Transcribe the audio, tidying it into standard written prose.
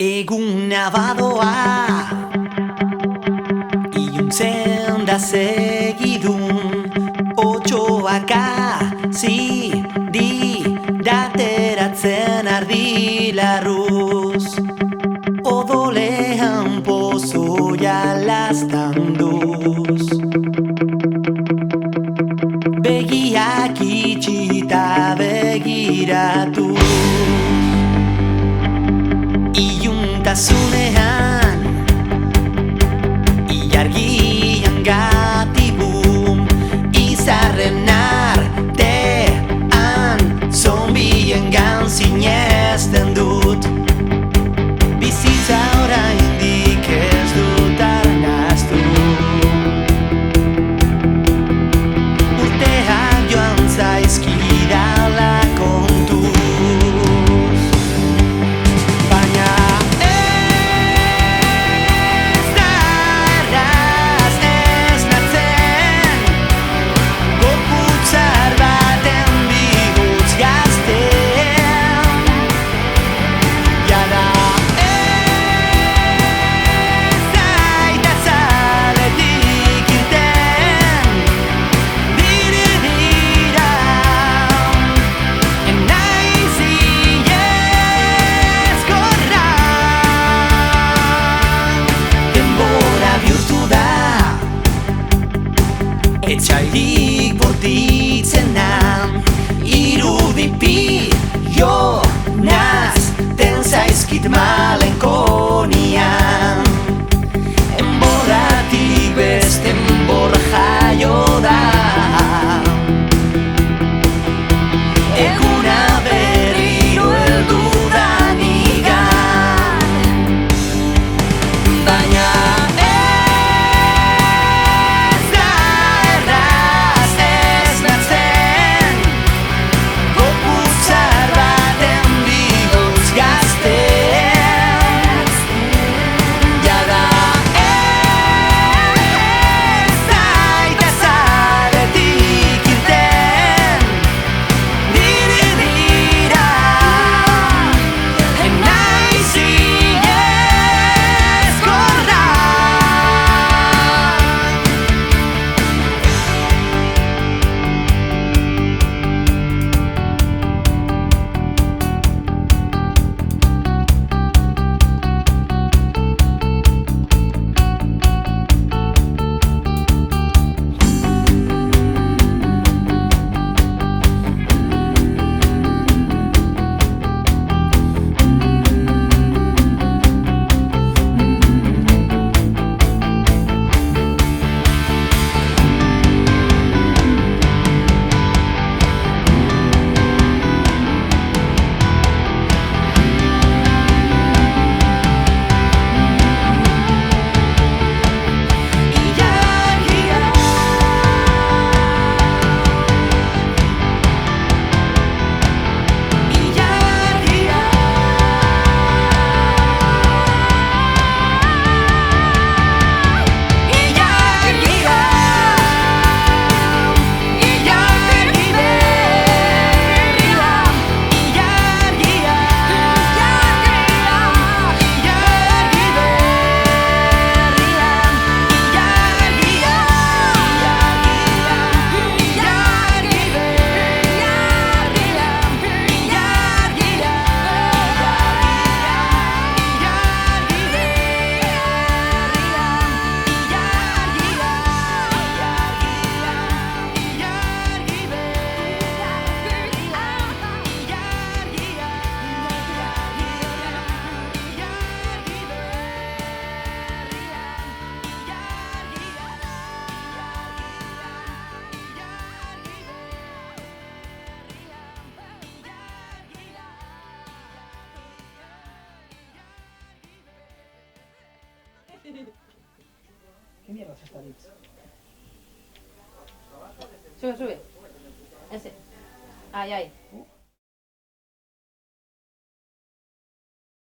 Eguna badoa iluntzen da segidun otxoaka zidi dateratzen ardilarruz odolean pozoia lastanduz begiak itxita begiratuz Iluntasunean ilargian gatibum izarren artean zombiengan sinesten dut bizitza oraindik ez dut arnastu urteak joan zaizkidala kontuz Etxairik bortitzenan irudipi jo nazten zaizkit malenkonian enborratik beste enbor jaio da eguna berriro heldu da nigan baina ¿Qué mierda es esta Litz? Sube, sube. Ese. Ahí, ahí.